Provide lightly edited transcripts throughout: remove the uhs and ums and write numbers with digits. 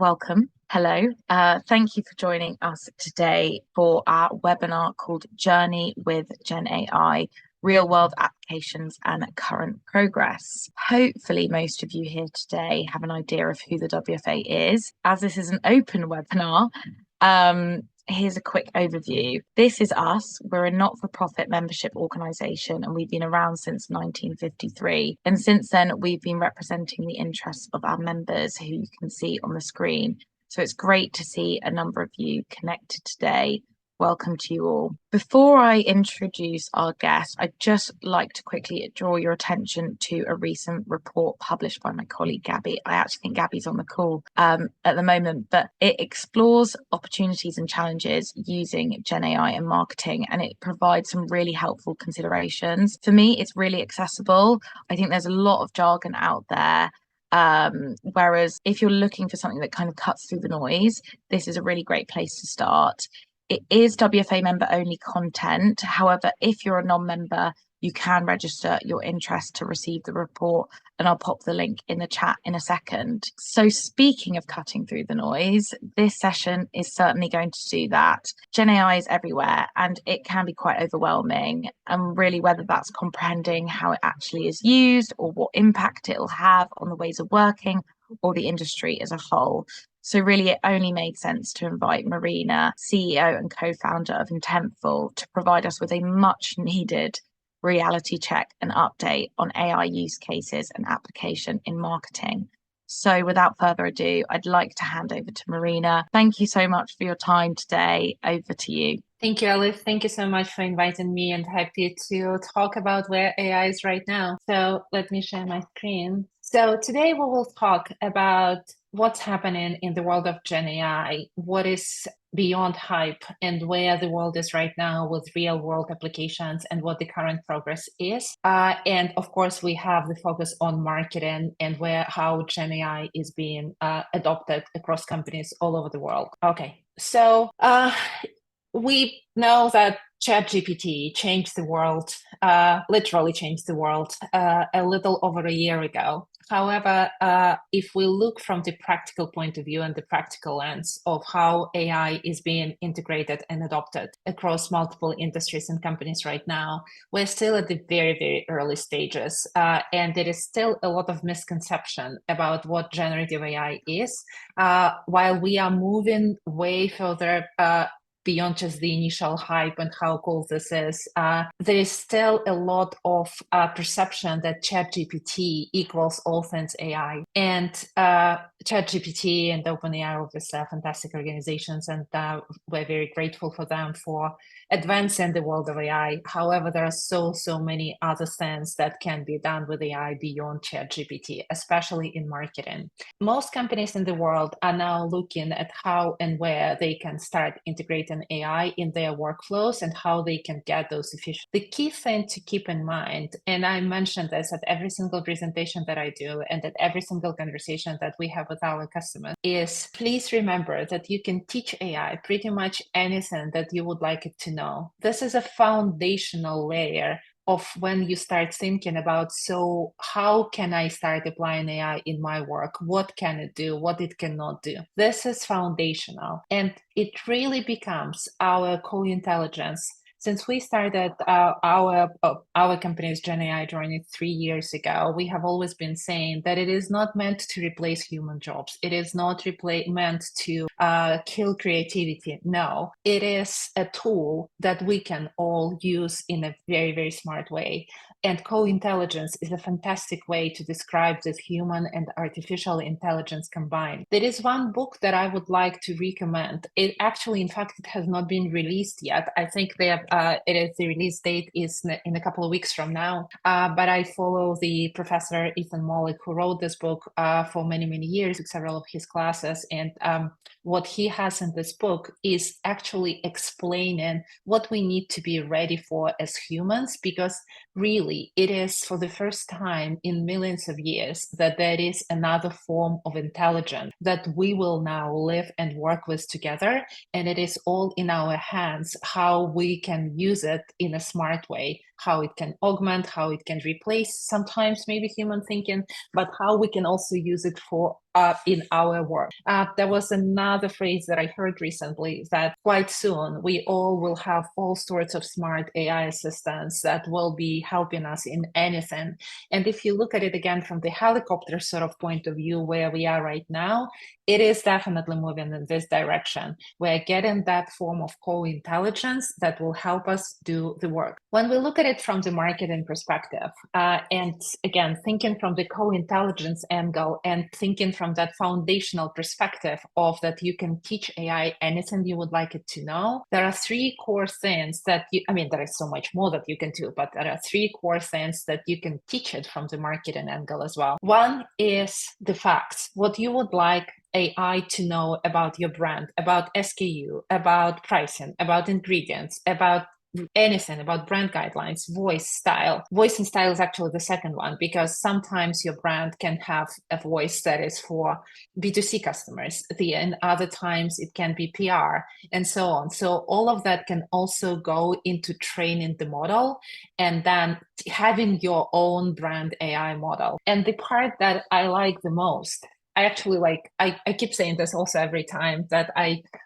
welcome. Hello. Thank you for joining us today for our webinar called Journey with GenAI, Real World Applications and Current Progress. Hopefully most of you here today have an idea of who the WFA is. As this is an open webinar, here's a quick overview. This is us. We're a not-for-profit membership organisation and we've been around since 1953. And since then, we've been representing the interests of our members who you can see on the screen. So it's great to see a number of you connected today. Welcome to you all. Before I introduce our guest, I'd just like to quickly draw your attention to a recent report published by my colleague Gabby. I actually think Gabby's on the call at the moment, but it explores opportunities and challenges using GenAI in marketing, and it provides some really helpful considerations. For me, it's really accessible. I think there's a lot of jargon out there. Whereas if you're looking for something that kind of cuts through the noise, this is a really great place to start. It is WFA member only content. However, if you're a non-member, you can register your interest to receive the report, and I'll pop the link in the chat in a second. So speaking of cutting through the noise, this session is certainly going to do that. GenAI is everywhere and it can be quite overwhelming, and really whether that's comprehending how it actually is used or what impact it will have on the ways of working or the industry as a whole. So really, it only made sense to invite Marina, CEO and co-founder of Intentful, to provide us with a much needed reality check and update on AI use cases and application in marketing. So without further ado, I'd like to hand over to Marina. Thank you so much for your time today. Over to you. Thank you, Alice. Thank you so much for inviting me, and happy to talk about where AI is right now. So let me share my screen. So today we will talk about what's happening in the world of GenAI, what is beyond hype, and where the world is right now with real world applications and what the current progress is. And of course, we have the focus on marketing and how GenAI is being adopted across companies all over the world. Okay, so we know that ChatGPT changed the world, literally changed the world a little over a year ago. However, if we look from the practical point of view and the practical lens of how AI is being integrated and adopted across multiple industries and companies right now, we're still at the very, very early stages. And there is still a lot of misconception about what generative AI is, while we are moving way further beyond just the initial hype and how cool this is, there is still a lot of perception that ChatGPT equals all things AI. And ChatGPT and OpenAI obviously are fantastic organizations, and we're very grateful for them for advancing the world of AI. However, there are so many other things that can be done with AI beyond ChatGPT, especially in marketing. Most companies in the world are now looking at how and where they can start integrating AI in their workflows and how they can get those efficient. The key thing to keep in mind, and I mentioned this at every single presentation that I do and at every single conversation that we have with our customers, is please remember that you can teach AI pretty much anything that you would like it to know. This is a foundational layer of when you start thinking about, so how can I start applying AI in my work? What can it do? What it cannot do? This is foundational, and it really becomes our co-intelligence. Since we started our company's GenAI journey 3 years ago, we have always been saying that it is not meant to replace human jobs. It is not meant to kill creativity. No, it is a tool that we can all use in a very, very smart way. And co-intelligence is a fantastic way to describe this human and artificial intelligence combined. There is one book that I would like to recommend. It actually, in fact, it has not been released yet. I think the release date is in a couple of weeks from now. But I follow the professor Ethan Mollick, who wrote this book for many, many years, took several of his classes. And what he has in this book is actually explaining what we need to be ready for as humans, because really, it is for the first time in millions of years that there is another form of intelligence that we will now live and work with together. And it is all in our hands how we can use it in a smart way, how it can augment, how it can replace sometimes maybe human thinking, but how we can also use it for in our work. There was another phrase that I heard recently that quite soon we all will have all sorts of smart AI assistants that will be helping us in anything. And if you look at it again from the helicopter sort of point of view where we are right now, it is definitely moving in this direction. We're getting that form of co-intelligence that will help us do the work. When we look at it from the marketing perspective, and again, thinking from the co-intelligence angle and thinking from that foundational perspective of that you can teach AI anything you would like it to know, there are three core things that there is so much more that you can do, but there are three core things that you can teach it from the marketing angle as well. One is the facts, what you would like AI to know about your brand, about SKU, about pricing, about ingredients, about anything, about brand guidelines, voice style. Voice and style is actually the second one, because sometimes your brand can have a voice that is for B2C customers, and other times it can be PR and so on. So all of that can also go into training the model and then having your own brand AI model. And the part that I like the most, I actually like, I keep saying this also every time that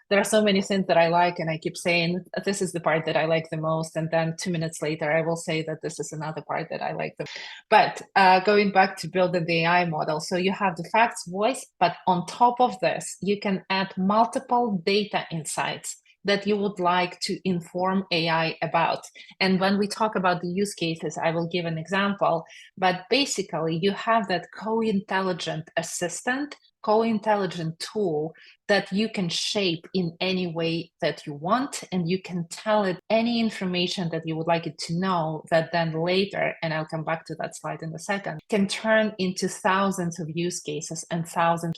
there are so many things that I like, and I keep saying this is the part that I like the most, and then 2 minutes later I will say that this is another part that I like the most. But going back to building the AI model, so you have the facts, voice, but on top of this you can add multiple data insights that you would like to inform AI about. And when we talk about the use cases, I will give an example, but basically you have that co-intelligent assistant, co-intelligent tool that you can shape in any way that you want, and you can tell it any information that you would like it to know that then later, and I'll come back to that slide in a second, can turn into thousands of use cases and thousands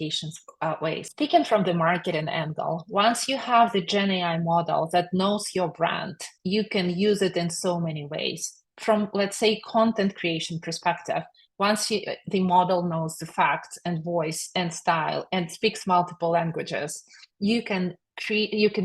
of ways. Speaking from the marketing angle, once you have the GenAI model that knows your brand, you can use it in so many ways. From, let's say, content creation perspective, once the model knows the facts and voice and style and speaks multiple languages, you can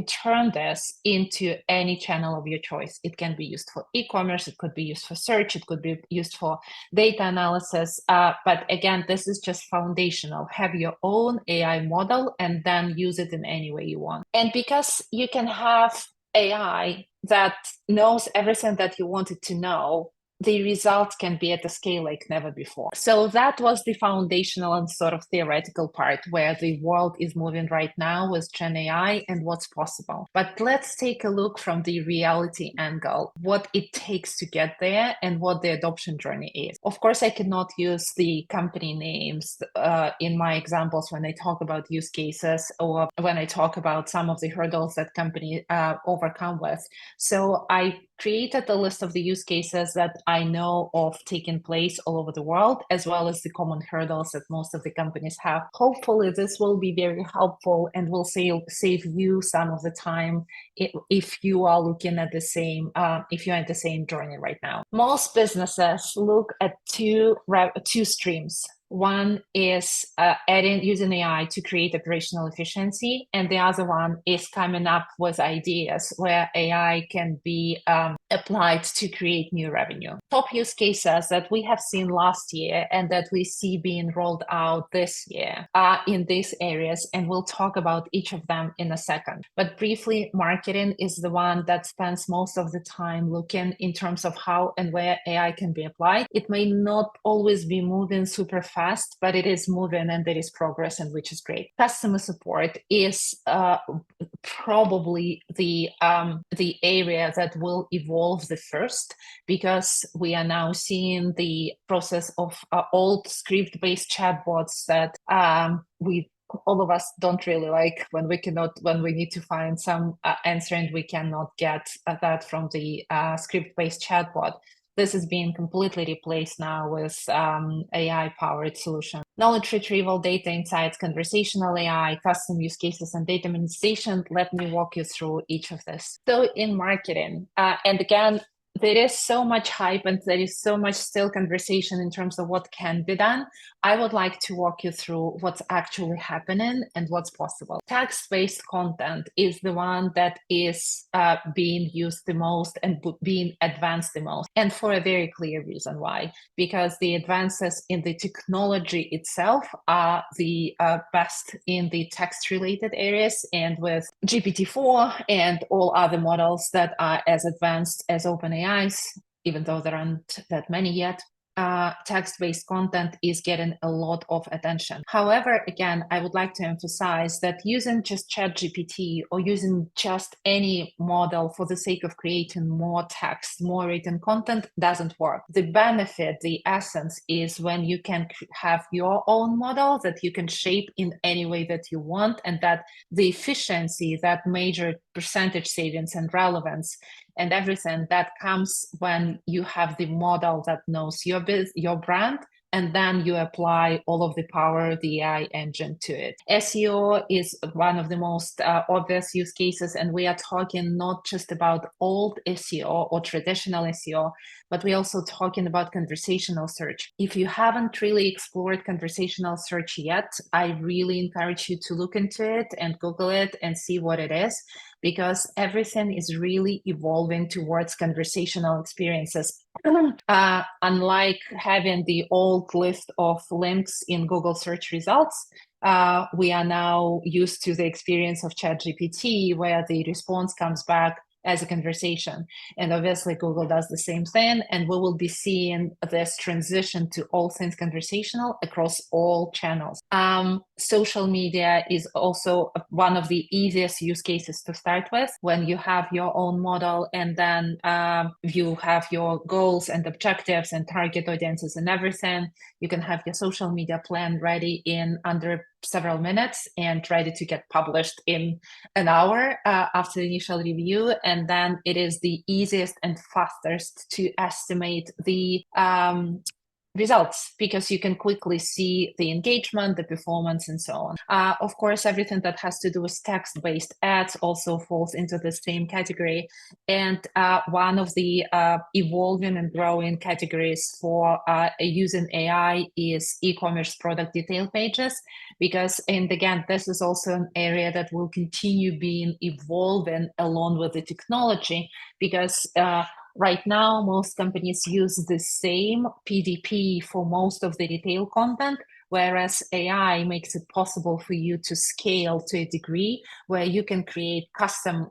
turn this into any channel of your choice. It can be used for e-commerce, it could be used for search, it could be used for data analysis. But again, this is just foundational. Have your own AI model and then use it in any way you want. And because you can have AI that knows everything that you want it to know, the results can be at a scale like never before. So that was the foundational and sort of theoretical part where the world is moving right now with GenAI and what's possible. But let's take a look from the reality angle, what it takes to get there and what the adoption journey is. Of course, I cannot use the company names in my examples when I talk about use cases or when I talk about some of the hurdles that companies overcome with. So I created a list of the use cases that I know of taking place all over the world, as well as the common hurdles that most of the companies have. Hopefully this will be very helpful and will save you some of the time if you are looking at the same, if you're at the same journey right now. Most businesses look at two streams. One is using AI to create operational efficiency, and the other one is coming up with ideas where AI can be applied to create new revenue. Top use cases that we have seen last year and that we see being rolled out this year are in these areas, and we'll talk about each of them in a second. But briefly, marketing is the one that spends most of the time looking in terms of how and where AI can be applied. It may not always be moving super fast, but it is moving and there is progress, and which is great. Customer support is probably the area that will evolve the first, because we are now seeing the process of old script-based chatbots that all of us don't really like when we need to find some answer and we cannot get that from the script-based chatbot. This is being completely replaced now with AI-powered solutions. Knowledge retrieval, data insights, conversational AI, custom use cases, and data monetization. Let me walk you through each of this. So in marketing, and again, there is so much hype and there is so much still conversation in terms of what can be done, I would like to walk you through what's actually happening and what's possible. Text-based content is the one that is being used the most and being advanced the most, and for a very clear reason why. Because the advances in the technology itself are the best in the text-related areas, and with GPT-4 and all other models that are as advanced as OpenAI's, even though there aren't that many yet, text-based content is getting a lot of attention. However, again, I would like to emphasize that using just ChatGPT or using just any model for the sake of creating more text, more written content doesn't work. The benefit, the essence is when you can have your own model that you can shape in any way that you want, and that the efficiency, that major percentage savings and relevance and everything that comes when you have the model that knows your brand, and then you apply all of the power, the AI engine to it. SEO is one of the most obvious use cases, and we are talking not just about old SEO or traditional SEO, but we're also talking about conversational search. If you haven't really explored conversational search yet, I really encourage you to look into it and Google it and see what it is, because everything is really evolving towards conversational experiences. Unlike having the old list of links in Google search results, we are now used to the experience of ChatGPT, where the response comes back as a conversation. And obviously Google does the same thing, and we will be seeing this transition to all things conversational across all channels. Social media is also one of the easiest use cases to start with. When you have your own model and then you have your goals and objectives and target audiences and everything, you can have your social media plan ready in under several minutes and ready to get published in an hour after the initial review. And then it is the easiest and fastest to estimate the results, because you can quickly see the engagement, the performance, and so on. Of course, everything that has to do with text-based ads also falls into the same category. And one of the evolving and growing categories for using AI is e-commerce product detail pages, because, and again, this is also an area that will continue being evolving along with the technology, because right now, most companies use the same PDP for most of the retail content, whereas AI makes it possible for you to scale to a degree where you can create custom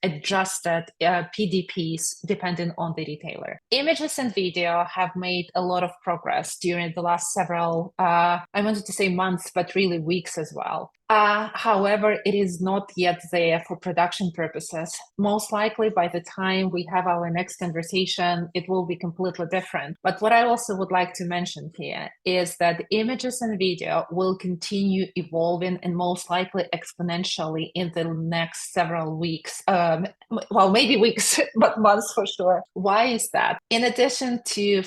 adjusted PDPs depending on the retailer. Images and video have made a lot of progress during the last several, I wanted to say months, but really weeks as well. However, it is not yet there for production purposes. Most likely by the time we have our next conversation, it will be completely different. But what I also would like to mention here is that images and video will continue evolving, and most likely exponentially in the next several weeks. Well, maybe weeks, but months for sure. Why is that? In addition to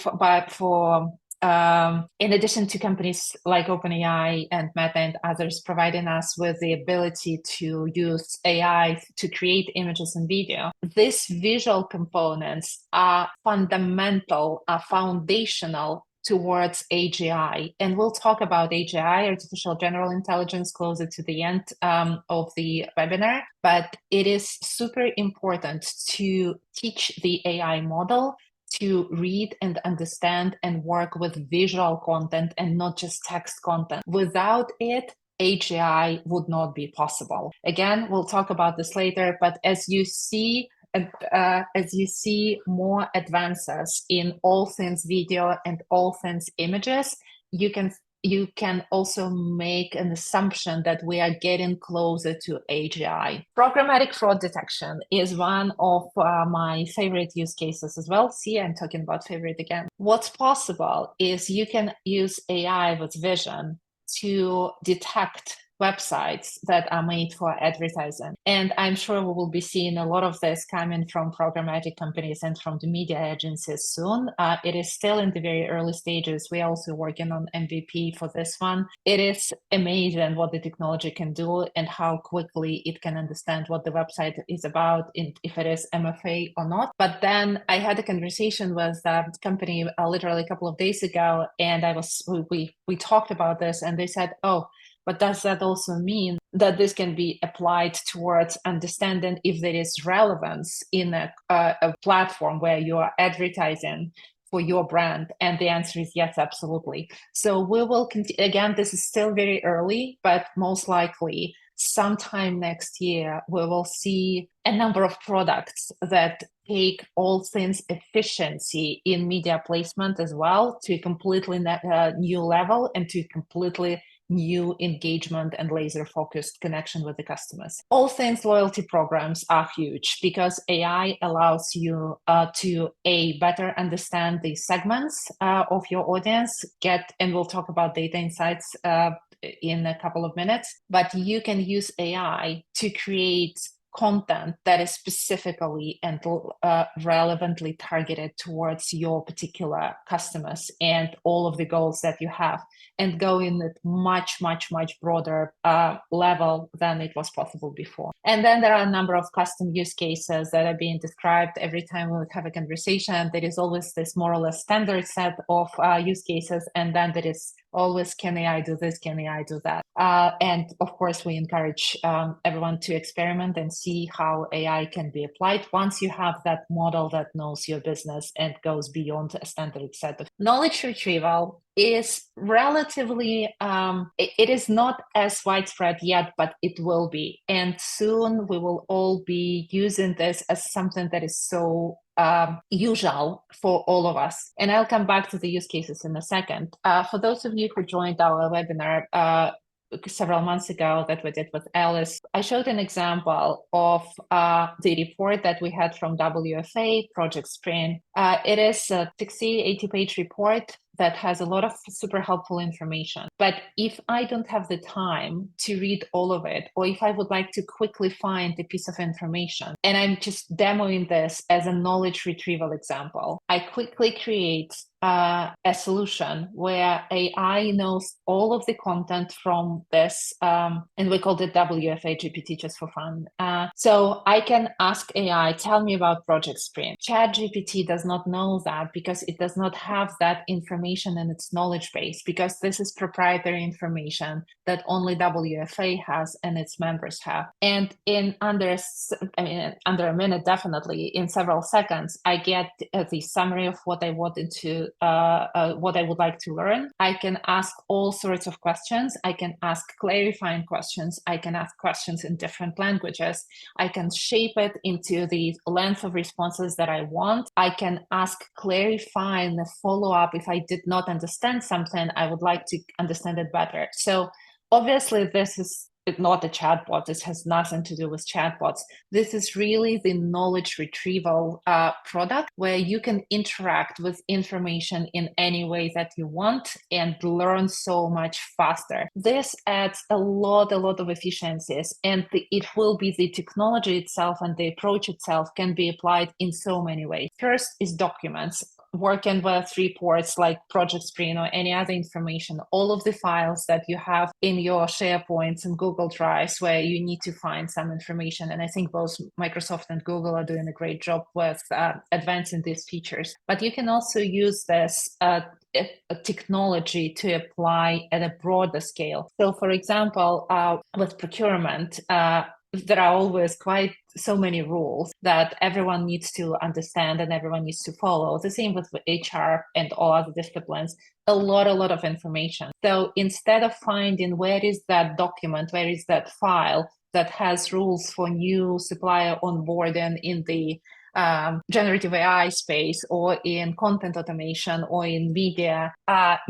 companies like OpenAI and Meta and others providing us with the ability to use AI to create images and video, these visual components are fundamental, are foundational towards AGI. And we'll talk about AGI, artificial general intelligence, closer to the end of the webinar. But it is super important to teach the AI model to read and understand and work with visual content and not just text content. Without it, AGI would not be possible. Again, we'll talk about this later, but as you see more advances in all things video and all things images, you can also make an assumption that we are getting closer to AGI. Programmatic fraud detection is one of my favorite use cases as well. See, I'm talking about favorite again. What's possible is you can use AI with vision to detect websites that are made for advertising. And I'm sure we will be seeing a lot of this coming from programmatic companies and from the media agencies soon. It is still in the very early stages. We're also working on MVP for this one. It is amazing what the technology can do and how quickly it can understand what the website is about, if it is MFA or not. But then I had a conversation with a company literally a couple of days ago, and we talked about this, and they said, oh, but does that also mean that this can be applied towards understanding if there is relevance in a platform where you are advertising for your brand? And the answer is yes, absolutely. So we will continue. Again, this is still very early, but most likely sometime next year, we will see a number of products that take all things efficiency in media placement as well to a completely new level and to completely new engagement and laser focused connection with the customers. All things loyalty programs are huge because AI allows you to better understand the segments of your audience, and we'll talk about data insights in a couple of minutes, but you can use AI to create content that is specifically and relevantly targeted towards your particular customers and all of the goals that you have, and go in at much broader level than it was possible before. And then there are a number of custom use cases that are being described every time we have a conversation. There is always this more or less standard set of use cases, and then there is always, can AI do this? Can AI do that? And of course, we encourage everyone to experiment and see how AI can be applied once you have that model that knows your business and goes beyond a standard set of knowledge retrieval. Is relatively, it is not as widespread yet, but it will be. And soon we will all be using this as something that is so usual for all of us. And I'll come back to the use cases in a second. For those of you who joined our webinar several months ago that we did with Alice, I showed an example of the report that we had from WFA Project Sprint. It is a 80 page report that has a lot of super helpful information. But if I don't have the time to read all of it, or if I would like to quickly find a piece of information, and I'm just demoing this as a knowledge retrieval example, I quickly create a solution where AI knows all of the content from this, and we called it WFA GPT just for fun. So I can ask AI, tell me about Project Sprint. ChatGPT does not know that because it does not have that information in its knowledge base, because this is proprietary information that only WFA has and its members have. And in under a minute, definitely in several seconds, I get the summary of what I wanted to what I would like to learn. I can ask all sorts of questions. I can ask clarifying questions. I can ask questions in different languages. I can shape it into the length of responses that I want. I can ask clarifying the follow-up. If I did not understand something, I would like to understand it better. So obviously this is not a chatbot. This has nothing to do with chatbots. This is really the knowledge retrieval product where you can interact with information in any way that you want and learn so much faster. This adds a lot of efficiencies, and it will be the technology itself and the approach itself can be applied in so many ways. First is documents. Working with reports like Project Sprint or any other information, all of the files that you have in your SharePoints and Google Drives where you need to find some information. And I think both Microsoft and Google are doing a great job with advancing these features. But you can also use this technology to apply at a broader scale. So for example, with procurement, there are always quite so many rules that everyone needs to understand and everyone needs to follow. The same with HR and all other disciplines. A lot of information. So instead of finding where is that document, where is that file that has rules for new supplier onboarding in the generative AI space or in content automation or in media,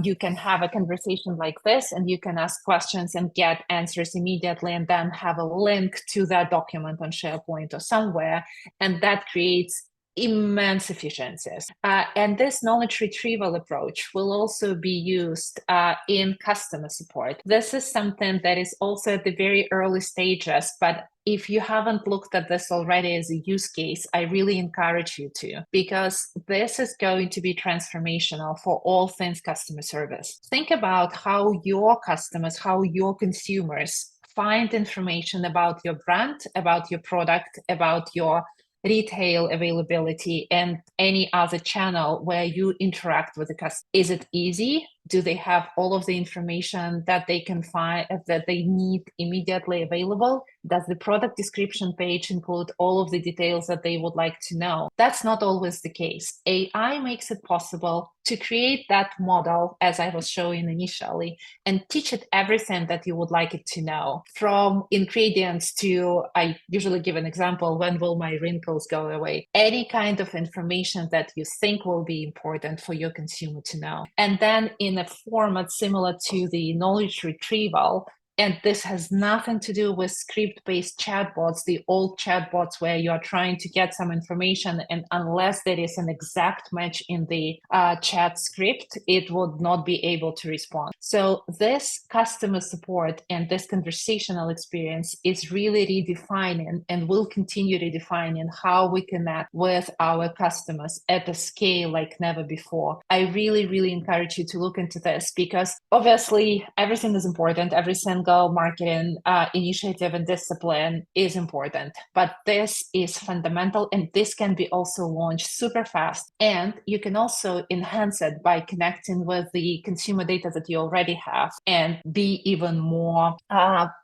you can have a conversation like this and you can ask questions and get answers immediately and then have a link to that document on SharePoint or somewhere. And that creates immense efficiencies. And this knowledge retrieval approach will also be used in customer support. This is something that is also at the very early stages, but if you haven't looked at this already as a use case, I really encourage you to, because this is going to be transformational for all things customer service. Think about how your customers, how your consumers find information about your brand, about your product, about your retail availability, and any other channel where you interact with the customer. Is it easy? Do they have all of the information that they can find, that they need immediately available? Does the product description page include all of the details that they would like to know? That's not always the case. AI makes it possible to create that model, as I was showing initially, and teach it everything that you would like it to know, from ingredients to, I usually give an example, when will my wrinkles go away? Any kind of information that you think will be important for your consumer to know. And then in a format similar to the knowledge retrieval, and this has nothing to do with script-based chatbots, the old chatbots where you're trying to get some information, and unless there is an exact match in the chat script, it would not be able to respond. So this customer support and this conversational experience is really redefining and will continue redefining how we connect with our customers at a scale like never before. I really, really encourage you to look into this, because obviously everything is important. Every single marketing initiative and discipline is important, but this is fundamental, and this can be also launched super fast. And you can also enhance it by connecting with the consumer data that you already have and be even more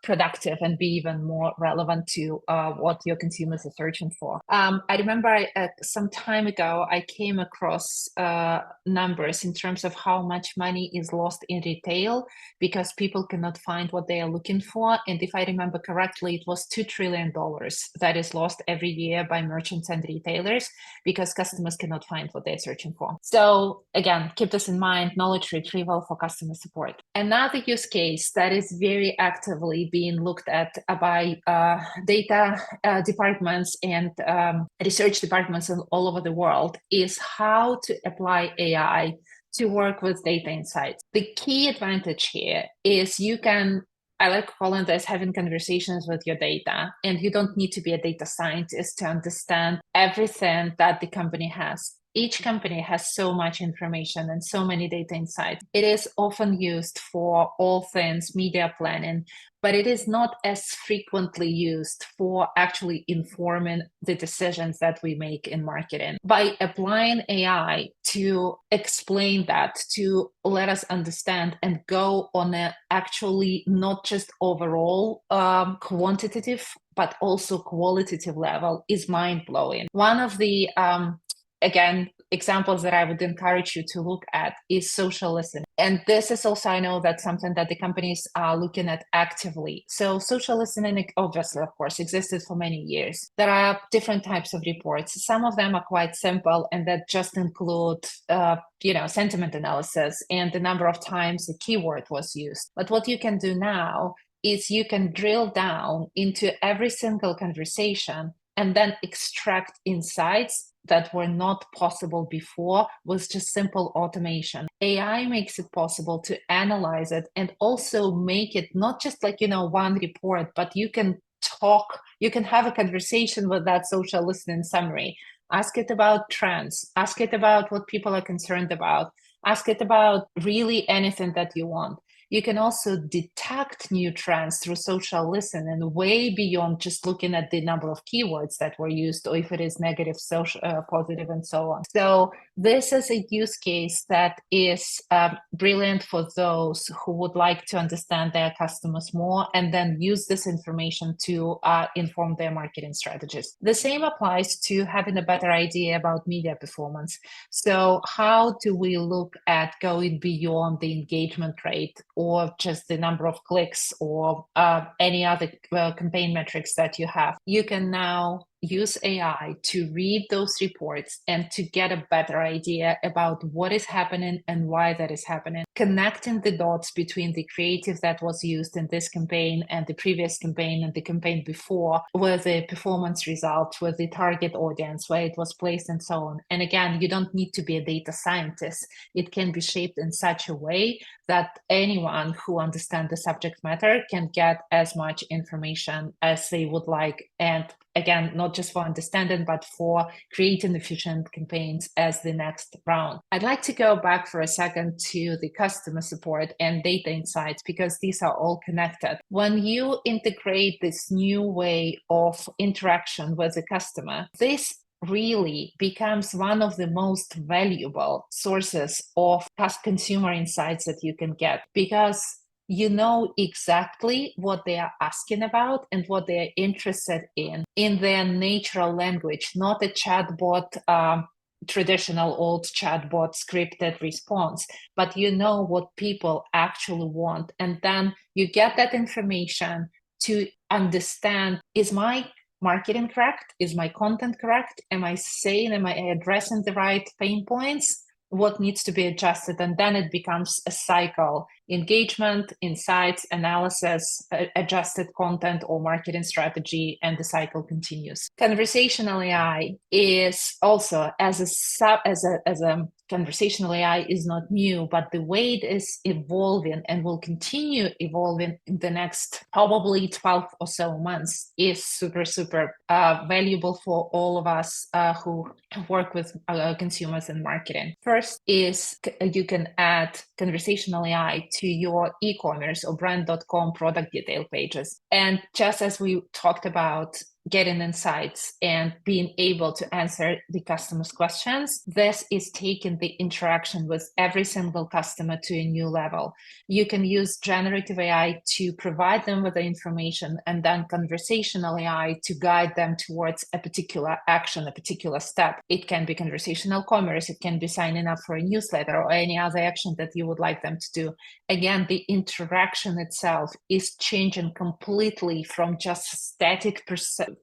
productive and be even more relevant to what your consumers are searching for. I remember some time ago, I came across numbers in terms of how much money is lost in retail because people cannot find what they are looking for. And if I remember correctly, it was $2 trillion that is lost every year by merchants and retailers because customers cannot find what they're searching for. So again, keep this in mind, knowledge retrieval for customer support. Another use case that is very actively being looked at by data departments and research departments all over the world is how to apply AI to work with data insights. The key advantage here is you can, I like calling this having conversations with your data, and you don't need to be a data scientist to understand everything that the company has. Each company has so much information and so many data insights. It is often used for all things media planning, but it is not as frequently used for actually informing the decisions that we make in marketing. By applying AI to explain that, to let us understand and go on a actually not just overall quantitative, but also qualitative level is mind-blowing. One of the again, examples that I would encourage you to look at is social listening. And this is also, I know, that's something that the companies are looking at actively. So social listening, obviously, of course, existed for many years. There are different types of reports. Some of them are quite simple and that just include, sentiment analysis and the number of times the keyword was used. But what you can do now is you can drill down into every single conversation and then extract insights that were not possible before with just simple automation. AI makes it possible to analyze it and also make it not just like, one report, but you can have a conversation with that social listening summary. Ask it about trends, ask it about what people are concerned about, ask it about really anything that you want. You can also detect new trends through social listening way beyond just looking at the number of keywords that were used, or if it is negative, social, positive, and so on. So this is a use case that is brilliant for those who would like to understand their customers more and then use this information to inform their marketing strategies. The same applies to having a better idea about media performance. So how do we look at going beyond the engagement rate or just the number of clicks or any other campaign metrics that you have? You can now use AI to read those reports and to get a better idea about what is happening and why that is happening, connecting the dots between the creative that was used in this campaign and the previous campaign and the campaign before, with the performance results, with the target audience, where it was placed, and so on. And again, you don't need to be a data scientist. It can be shaped in such a way that anyone who understands the subject matter can get as much information as they would like. And again, not just for understanding, but for creating efficient campaigns as the next round. I'd like to go back for a second to the customer support and data insights, because these are all connected. When you integrate this new way of interaction with the customer, this really becomes one of the most valuable sources of consumer insights that you can get, because you know exactly what they are asking about and what they are interested in their natural language, not a chatbot, traditional old chatbot scripted response, but you know what people actually want. And then you get that information to understand, is my marketing correct? Is my content correct? Am I addressing the right pain points? What needs to be adjusted? And then it becomes a cycle: engagement, insights, analysis, adjusted content or marketing strategy, and the cycle continues. Conversational AI is also, as a conversational AI is not new, but the way it is evolving and will continue evolving in the next probably 12 or so months is super, super valuable for all of us who work with consumers and marketing. First is you can add conversational AI to your e-commerce or brand.com product detail pages. And just as we talked about getting insights and being able to answer the customer's questions, this is taking the interaction with every single customer to a new level. You can use generative AI to provide them with the information, and then conversational AI to guide them towards a particular action, a particular step. It can be conversational commerce, it can be signing up for a newsletter or any other action that you would like them to do. Again, the interaction itself is changing completely from just static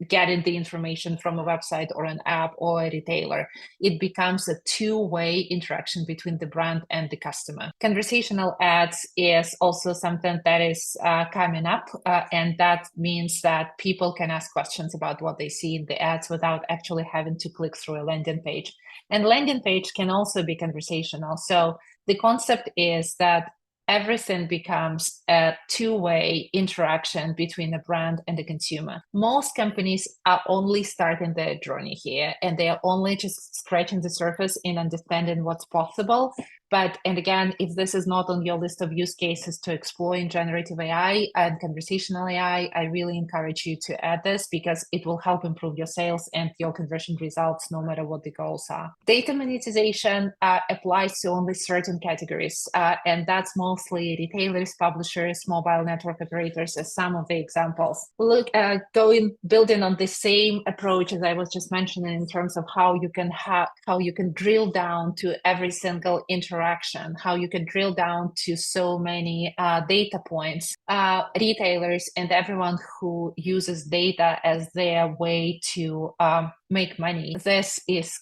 getting the information from a website or an app or a retailer. It becomes a two-way interaction between the brand and the customer. Conversational ads is also something that is coming up, and that means that people can ask questions about what they see in the ads without actually having to click through a landing page. And landing page can also be conversational. So the concept is that everything becomes a two-way interaction between the brand and the consumer. Most companies are only starting their journey here, and they are only just scratching the surface in understanding what's possible. And again, if this is not on your list of use cases to explore in generative AI and conversational AI, I really encourage you to add this, because it will help improve your sales and your conversion results no matter what the goals are. Data monetization applies to only certain categories, and that's mostly retailers, publishers, mobile network operators as some of the examples. Building on the same approach as I was just mentioning in terms of how you can drill down to every single interaction, how you can drill down to so many data points. Retailers and everyone who uses data as their way to make money, this is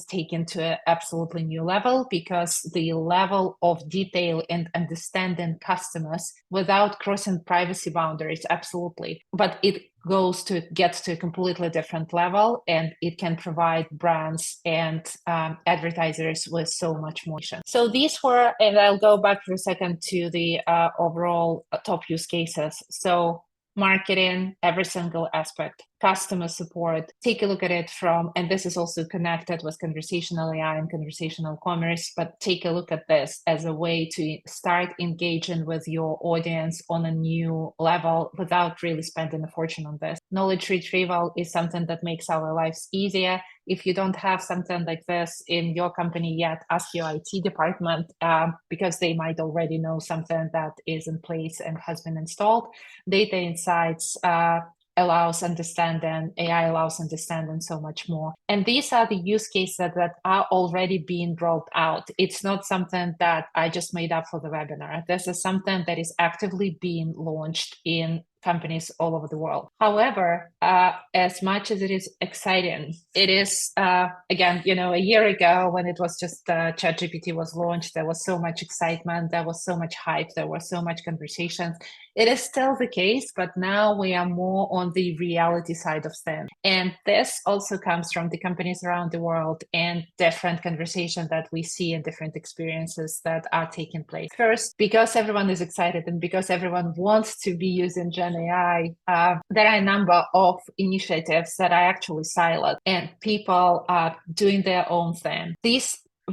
taken to an absolutely new level, because the level of detail and understanding customers without crossing privacy boundaries, absolutely, but it gets to a completely different level, and it can provide brands and advertisers with so much more. So these were, and I'll go back for a second to the overall top use cases. So marketing, every single aspect, customer support, take a look at it and this is also connected with conversational AI and conversational commerce, but take a look at this as a way to start engaging with your audience on a new level without really spending a fortune on this. Knowledge retrieval is something that makes our lives easier. If you don't have something like this in your company yet, ask your IT department, because they might already know something that is in place and has been installed. Data insights allows understanding, AI allows understanding so much more. And these are the use cases that are already being rolled out. It's not something that I just made up for the webinar. This is something that is actively being launched in companies all over the world. However, as much as it is exciting, it is, again, a year ago when it was just ChatGPT was launched, there was so much excitement, there was so much hype, there was so much conversations. It is still the case, but now we are more on the reality side of things. And this also comes from the companies around the world and different conversations that we see and different experiences that are taking place. First, because everyone is excited and because everyone wants to be using GenAI, there are a number of initiatives that are actually siloed and people are doing their own thing.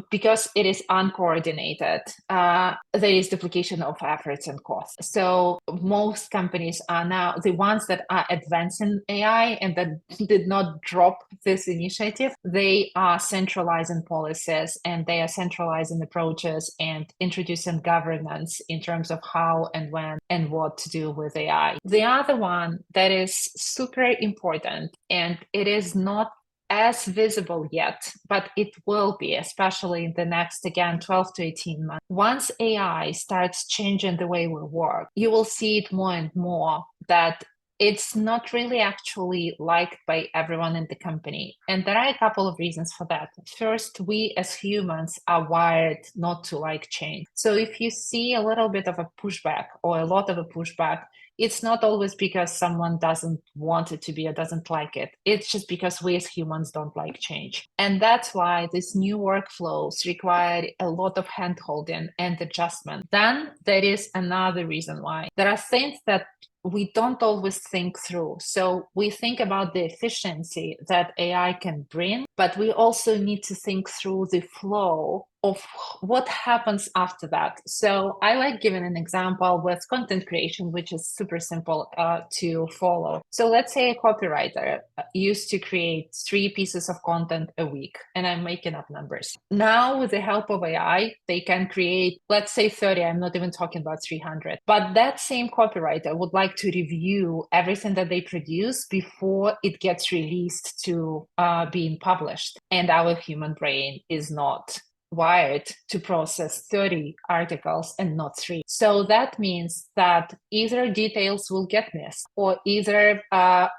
Because it is uncoordinated, there is duplication of efforts and costs. So most companies are now, the ones that are advancing AI and that did not drop this initiative, they are centralizing policies and they are centralizing approaches and introducing governance in terms of how and when and what to do with AI. The other one that is super important, and it is not as visible yet, but it will be, especially in the next, again, 12 to 18 months. Once AI starts changing the way we work, you will see it more and more that it's not really actually liked by everyone in the company. And there are a couple of reasons for that. First, we as humans are wired not to like change. So if you see a little bit of a pushback or a lot of a pushback, it's not always because someone doesn't want it to be or doesn't like it. It's just because we as humans don't like change. And that's why these new workflows require a lot of hand-holding and adjustment. Then there is another reason why. There are things that we don't always think through. So we think about the efficiency that AI can bring, but we also need to think through the flow of what happens after that. So I like giving an example with content creation, which is super simple to follow. So let's say a copywriter used to create 3 pieces of content a week, and I'm making up numbers. Now with the help of AI, they can create, let's say 30, I'm not even talking about 300. But that same copywriter would like to review everything that they produce before it gets released to being published. And our human brain is not wired to process 30 articles and not 3. So that means that either details will get missed or either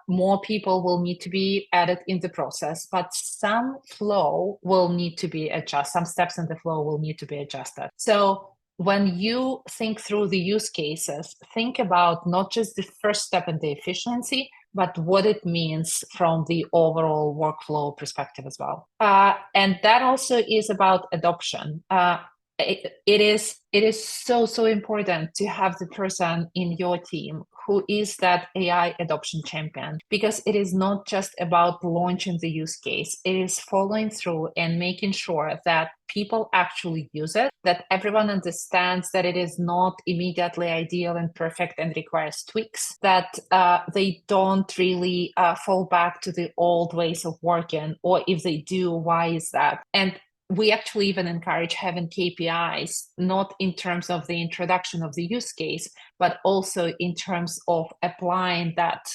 more people will need to be added in the process, but some flow will need to be adjusted. Some steps in the flow will need to be adjusted. So when you think through the use cases, think about not just the first step in the efficiency, but what it means from the overall workflow perspective as well. And that also is about adoption. It is so important to have the person in your team who is that AI adoption champion, because it is not just about launching the use case. It is following through and making sure that people actually use it, that everyone understands that it is not immediately ideal and perfect and requires tweaks, that they don't really fall back to the old ways of working, or if they do, why is that? And we actually even encourage having KPIs, not in terms of the introduction of the use case, but also in terms of applying that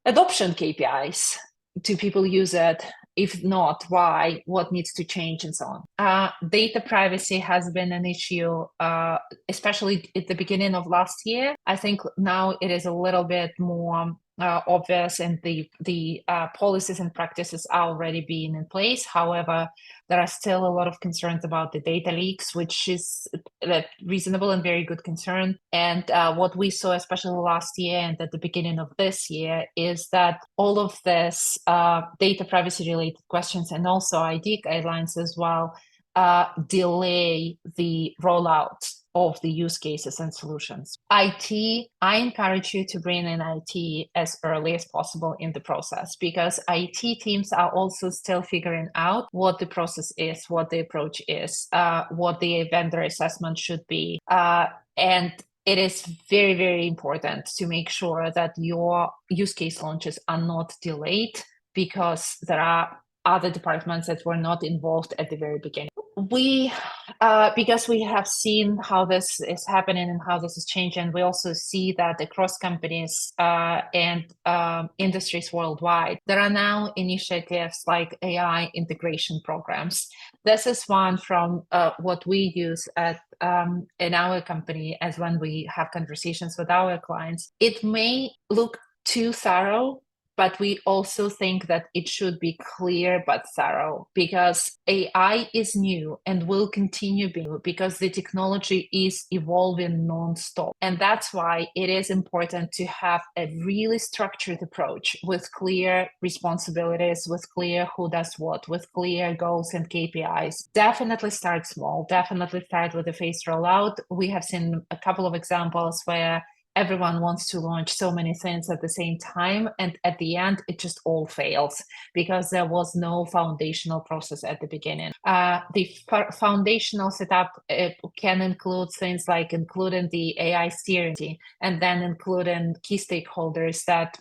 adoption KPIs. Do people use it? If not, why? What needs to change, and so on. Data privacy has been an issue, especially at the beginning of last year. I think now it is a little bit more obvious, and the policies and practices are already being in place. However, there are still a lot of concerns about the data leaks, which is a reasonable and very good concern. And what we saw, especially last year and at the beginning of this year, is that all of this data privacy related questions and also ID guidelines as well delay the rollout of the use cases and solutions. IT, I encourage you to bring in IT as early as possible in the process, because IT teams are also still figuring out what the process is, what the approach is, what the vendor assessment should be. And it is very, very important to make sure that your use case launches are not delayed because there are other departments that were not involved at the very beginning. because we have seen how this is happening and how this is changing, we also see that across companies and industries worldwide, there are now initiatives like AI integration programs. This is one from what we use in our company as when we have conversations with our clients. It may look too thorough, but we also think that it should be clear but thorough, because AI is new and will continue being new because the technology is evolving non-stop. And that's why it is important to have a really structured approach with clear responsibilities, with clear who does what, with clear goals and KPIs. Definitely start small, definitely start with a phased rollout. We have seen a couple of examples where everyone wants to launch so many things at the same time, and at the end it just all fails because there was no foundational process at the beginning. The foundational setup can include things like including the AI steering team, and then including key stakeholders that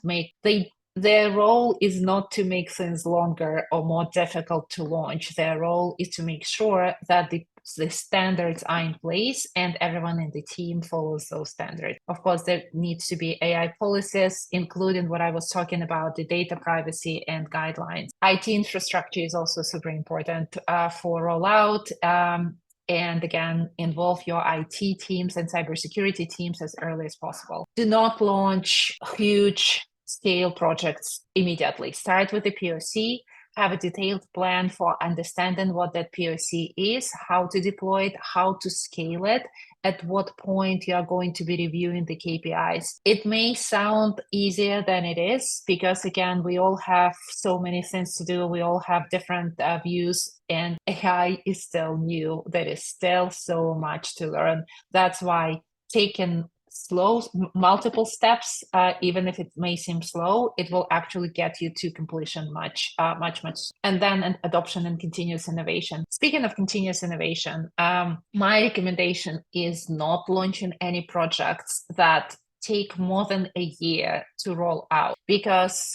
their role is not to make things longer or more difficult to launch. Their role is to make sure that the standards are in place and everyone in the team follows those standards. Of course, there needs to be AI policies, including what I was talking about, the data privacy and guidelines. IT infrastructure is also super important for rollout. And again, involve your IT teams and cybersecurity teams as early as possible. Do not launch huge scale projects immediately. Start with the POC, have a detailed plan for understanding what that POC is, how to deploy it, how to scale it, at what point you are going to be reviewing the KPIs. It may sound easier than it is because, again, we all have so many things to do. We all have different views, and AI is still new. There is still so much to learn. That's why taking multiple steps, even if it may seem slow, it will actually get you to completion much. And then an adoption and continuous innovation. Speaking of continuous innovation, my recommendation is not launching any projects that take more than a year to roll out, because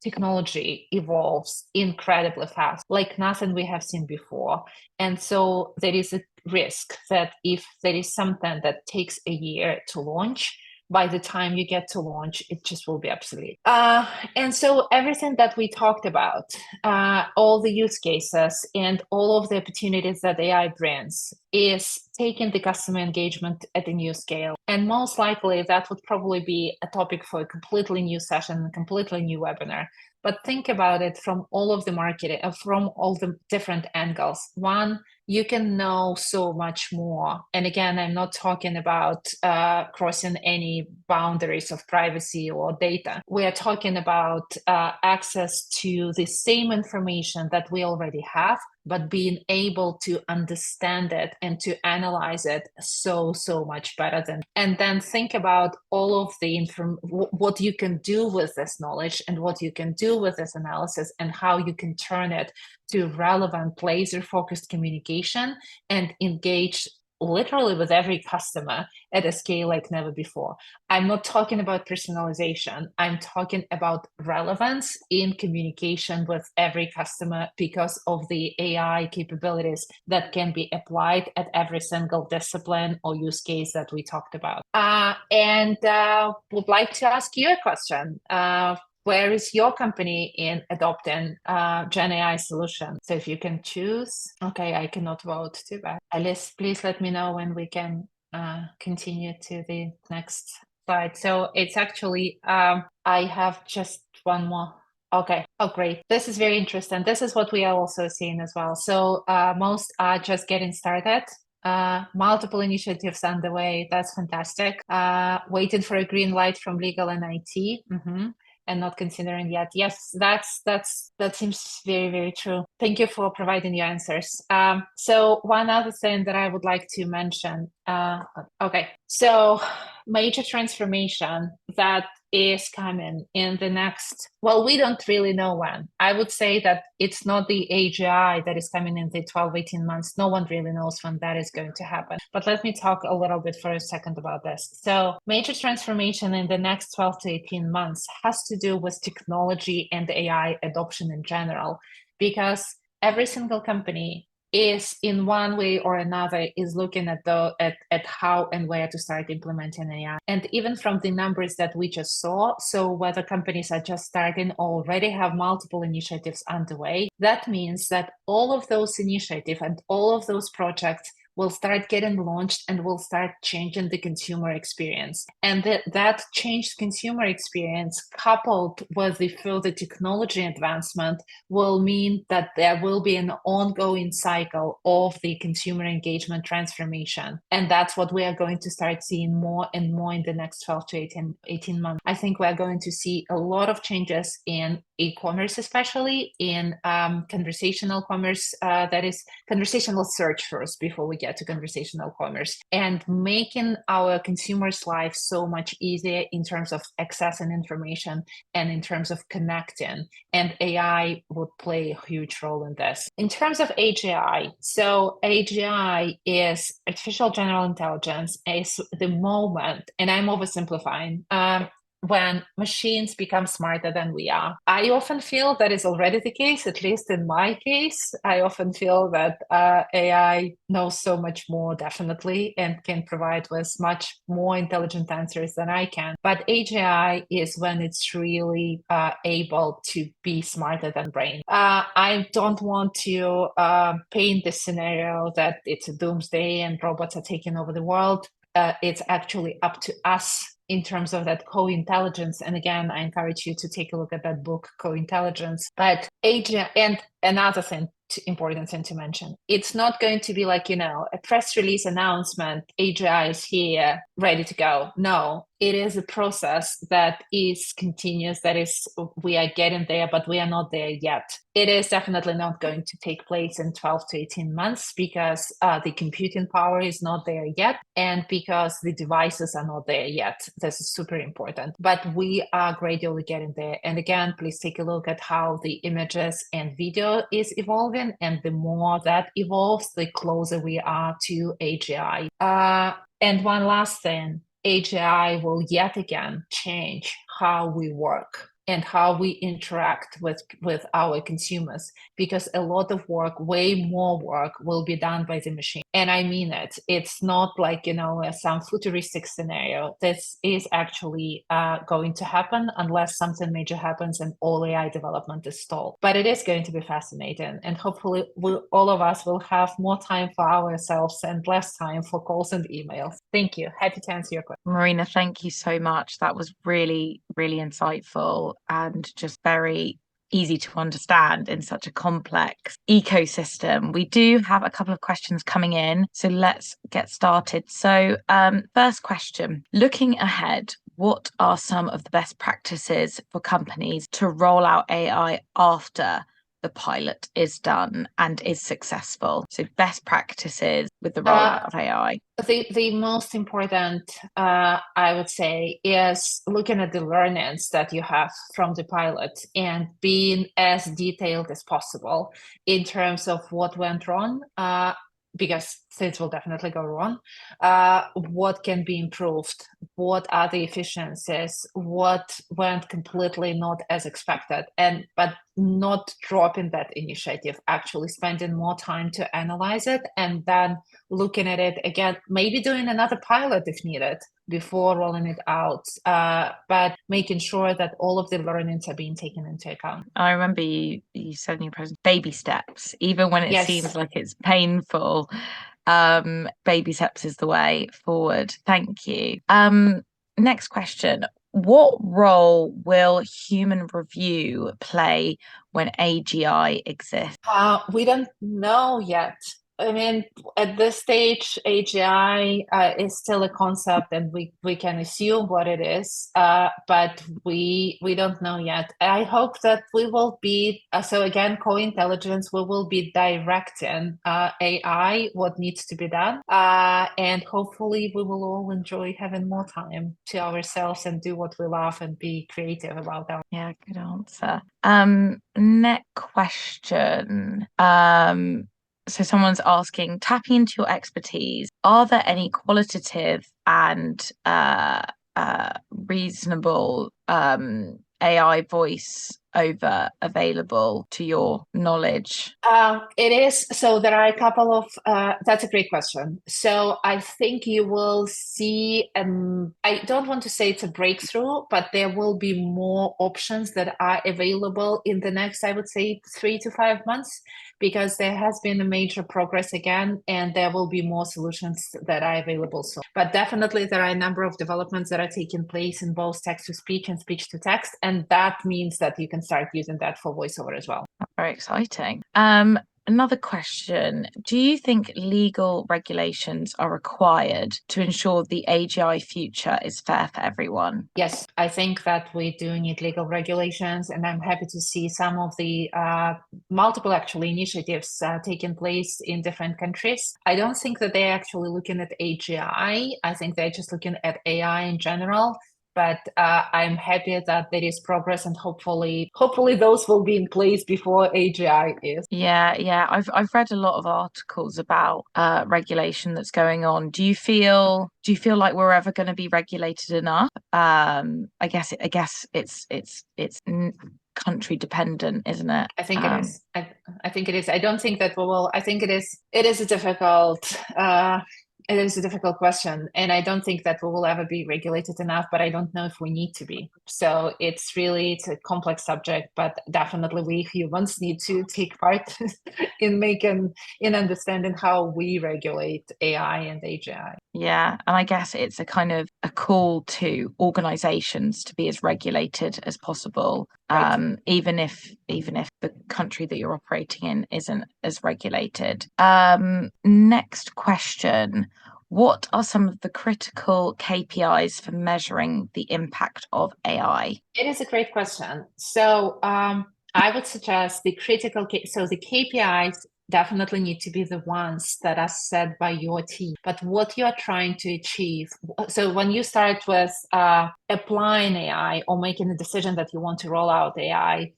technology evolves incredibly fast, like nothing we have seen before. And so there is a risk that if there is something that takes a year to launch, by the time you get to launch, it just will be obsolete. And so everything that we talked about, all the use cases and all of the opportunities that AI brings, is taking the customer engagement at a new scale. And most likely that would probably be a topic for a completely new session, a completely new webinar. But think about it from all of the marketing, from all the different angles. One, you can know so much more. And again, I'm not talking about crossing any boundaries of privacy or data. We are talking about access to the same information that we already have, but being able to understand it and to analyze it so much better and then think about all of the what you can do with this knowledge and what you can do with this analysis and how you can turn it to relevant, laser-focused communication and engage literally with every customer at a scale like never before. I'm not talking about personalization. I'm talking about relevance in communication with every customer because of the AI capabilities that can be applied at every single discipline or use case that we talked about. And would like to ask you a question. Where is your company in adopting GenAI solution? So if you can choose, okay, I cannot vote, too bad. Alice, please let me know when we can continue to the next slide. So it's actually, I have just one more. Okay, oh great. This is very interesting. This is what we are also seeing as well. So most are just getting started. Multiple initiatives underway. That's fantastic. Waiting for a green light from legal and IT. And not considering yet. Yes, that seems very true. Thank you for providing your answers. So one other thing that I would like to mention. Okay, so major transformation that is coming in the next, well, we don't really know when. I would say that it's not the AGI that is coming in the 12-18 months. No one really knows when that is going to happen. But let me talk a little bit for a second about this. So major transformation in the next 12 to 18 months has to do with technology and AI adoption in general, because every single company is in one way or another is looking at how and where to start implementing AI. And even from the numbers that we just saw, so whether companies are just starting or already have multiple initiatives underway, that means that all of those initiatives and all of those projects will start getting launched and will start changing the consumer experience. And that changed consumer experience coupled with the further technology advancement will mean that there will be an ongoing cycle of the consumer engagement transformation. And that's what we are going to start seeing more and more in the next 12 to 18 months. I think we're going to see a lot of changes in e-commerce, especially in conversational commerce, that is conversational search first before we get to conversational commerce, and making our consumers' lives so much easier in terms of accessing information and in terms of connecting. And AI would play a huge role in this. In terms of AGI, so AGI is artificial general intelligence, is the moment, and I'm oversimplifying, when machines become smarter than we are. I often feel that is already the case, at least in my case. I often feel that AI knows so much more, definitely, and can provide with much more intelligent answers than I can. But AGI is when it's really able to be smarter than brain. I don't want to paint the scenario that it's a doomsday and robots are taking over the world. It's actually up to us in terms of that co-intelligence. And again, I encourage you to take a look at that book, Co-Intelligence. But AGI, and another thing, important thing to mention, it's not going to be like, a press release announcement, AGI is here, ready to go. No, it is a process that is continuous, that is, we are getting there, but we are not there yet. It is definitely not going to take place in 12 to 18 months because the computing power is not there yet, and because the devices are not there yet. This is super important, but we are gradually getting there. And again, please take a look at how the images and video is evolving, and the more that evolves, the closer we are to AGI. And one last thing, AGI will yet again change how we work and how we interact with our consumers, because a lot of work, way more work, will be done by the machine. And I mean it. It's not like, some futuristic scenario. This is actually going to happen unless something major happens and all AI development is stalled. But it is going to be fascinating. And hopefully all of us will have more time for ourselves and less time for calls and emails. Thank you. Happy to answer your question. Marina, thank you so much. That was really, really insightful and just very easy to understand in such a complex ecosystem. We do have a couple of questions coming in, so let's get started. So first question, looking ahead, what are some of the best practices for companies to roll out AI after the pilot is done and is successful? So best practices with the rollout of AI. The most important, I would say, is looking at the learnings that you have from the pilot and being as detailed as possible in terms of what went wrong, because things will definitely go wrong. What can be improved? What are the efficiencies? What went completely not as expected? But not dropping that initiative, actually spending more time to analyze it and then looking at it again, maybe doing another pilot if needed before rolling it out, but making sure that all of the learnings are being taken into account. I remember you said in your presentation, baby steps, even when it seems like it's painful. Baby steps is the way forward. Thank you. Next question. What role will human review play when AGI exists? We don't know yet. I mean, at this stage, AGI is still a concept, and we can assume what it is, but we don't know yet. I hope that we will be, so again, co-intelligence, we will be directing AI what needs to be done, and hopefully we will all enjoy having more time to ourselves and do what we love and be creative about that. Yeah, good answer. Next question. So someone's asking, tapping into your expertise, are there any qualitative and reasonable AI voice over available to your knowledge? It is. So there are a couple of, that's a great question. So I think you will see, I don't want to say it's a breakthrough, but there will be more options that are available in the next, I would say, 3 to 5 months, because there has been a major progress again, and there will be more solutions that are available soon. But definitely there are a number of developments that are taking place in both text to speech and speech to text. And that means that you can start using that for voiceover as well. Very exciting. Another question. Do you think legal regulations are required to ensure the AGI future is fair for everyone? Yes, I think that we do need legal regulations, and I'm happy to see some of the multiple actually initiatives taking place in different countries. I don't think that they're actually looking at AGI. I think they're just looking at AI in general. But I'm happy that there is progress, and hopefully those will be in place before AGI is. Yeah. I've read a lot of articles about regulation that's going on. Do you feel like we're ever going to be regulated enough? I guess it's country dependent, isn't it? I think it is. I think it is. I don't think that we will. I think it is. It is a difficult. It is a difficult question, and I don't think that we will ever be regulated enough, but I don't know if we need to be. So it's a complex subject, but definitely we humans need to take part in understanding how we regulate AI and AGI. Yeah, and I guess it's a kind of a call to organizations to be as regulated as possible, Right. even if the country that you're operating in isn't as regulated. Next question. What are some of the critical KPIs for measuring the impact of AI? It is a great question. So I would suggest the KPIs definitely need to be the ones that are set by your team, but what you are trying to achieve. So when you start with applying AI or making a decision that you want to roll out AI,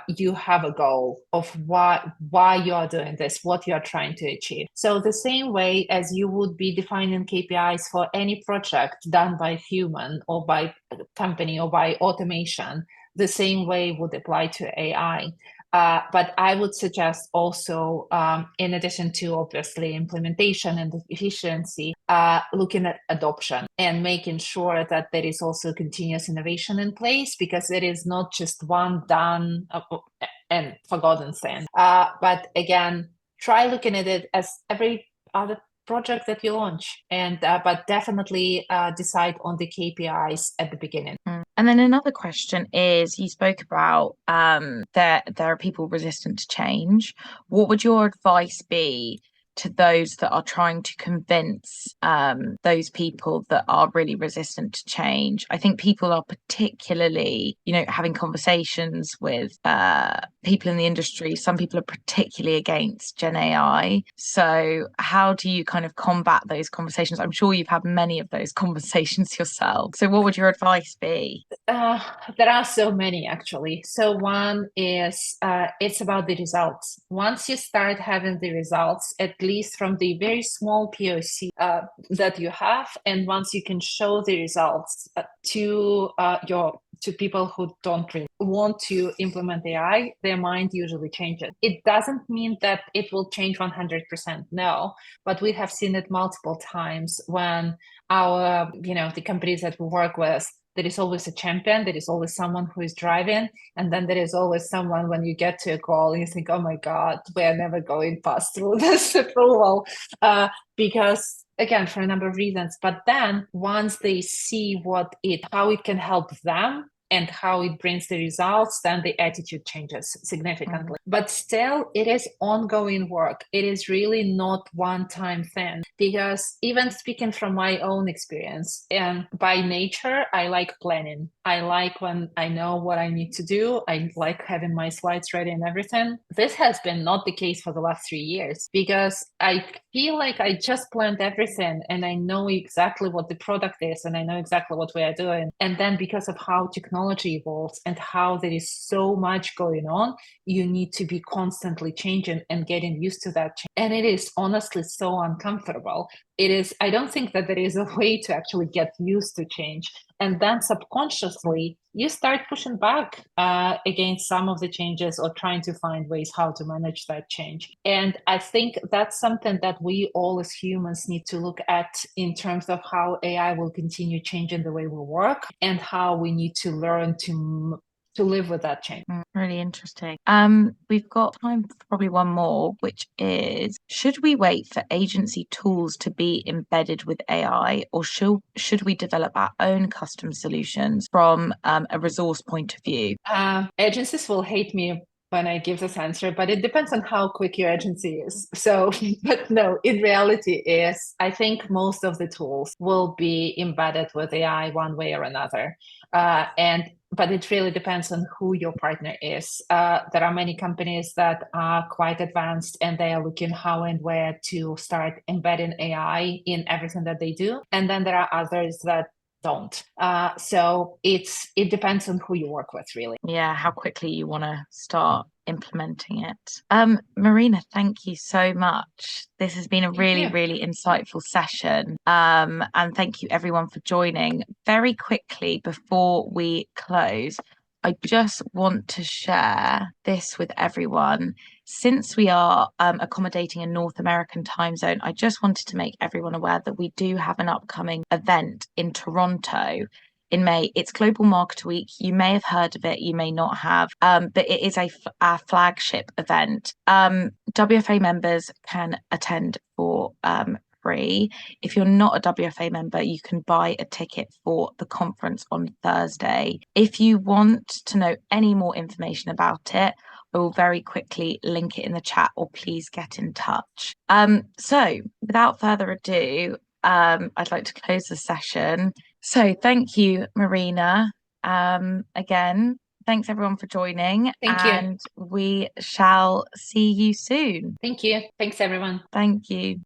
you have a goal of why you are doing this, what you are trying to achieve. So the same way as you would be defining KPIs for any project done by human or by company or by automation, the same way would apply to AI. But I would suggest also, in addition to obviously implementation and efficiency, looking at adoption and making sure that there is also continuous innovation in place, because it is not just one done and forgotten thing. But again, try looking at it as every other project that you launch, and but definitely decide on the KPIs at the beginning. And then another question is, you spoke about there are people resistant to change. What would your advice be to those that are trying to convince those people that are really resistant to change? I think people are particularly, having conversations with people in the industry. Some people are particularly against Gen AI. So how do you kind of combat those conversations? I'm sure you've had many of those conversations yourself. So what would your advice be? There are so many actually. So one is it's about the results. Once you start having the results, at least from the very small POC that you have, and once you can show the results to people who don't really want to implement AI, their mind usually changes. It doesn't mean that it will change 100%, no, but we have seen it multiple times when the companies that we work with, there is always a champion, there is always someone who is driving, and then there is always someone when you get to a call and you think, oh my God, we're never going past through this approval, because again, for a number of reasons. But then once they see how it can help them and how it brings the results, then the attitude changes significantly. But still, it is ongoing work. It is really not one-time thing, because even speaking from my own experience, and by nature, I like planning. I like when I know what I need to do. I like having my slides ready and everything. This has been not the case for the last 3 years, because I feel like I just planned everything and I know exactly what the product is and I know exactly what we are doing. And then because of how technology evolves and how there is so much going on, you need to be constantly changing and getting used to that change. And it is honestly so uncomfortable. I don't think that there is a way to actually get used to change. And then subconsciously, you start pushing back against some of the changes or trying to find ways how to manage that change. And I think that's something that we all as humans need to look at in terms of how AI will continue changing the way we work and how we need to learn to live with that change. Really interesting. We've got time for probably one more, which is, should we wait for agency tools to be embedded with AI, or should we develop our own custom solutions from a resource point of view? Agencies will hate me when I give this answer, but it depends on how quick your agency is. So, but no, in reality is, I think most of the tools will be embedded with AI one way or another. But it really depends on who your partner is. There are many companies that are quite advanced and they are looking how and where to start embedding AI in everything that they do. And then there are others that don't. So it depends on who you work with, really. Yeah, how quickly you want to start implementing it. Marina, thank you so much. This has been a really insightful session. And thank you everyone for joining. Very quickly before we close, I just want to share this with everyone. Since we are accommodating a North American time zone, I just wanted to make everyone aware that we do have an upcoming event in Toronto in May. It's Global Marketer Week. You may have heard of it, you may not have, but it is our flagship event. WFA members can attend for free. If you're not a WFA member, you can buy a ticket for the conference on Thursday. If you want to know any more information about it, I will very quickly link it in the chat, or please get in touch. So without further ado, I'd like to close the session. So thank you, Marina. Again, thanks everyone for joining. Thank you. And we shall see you soon. Thank you. Thanks, everyone. Thank you.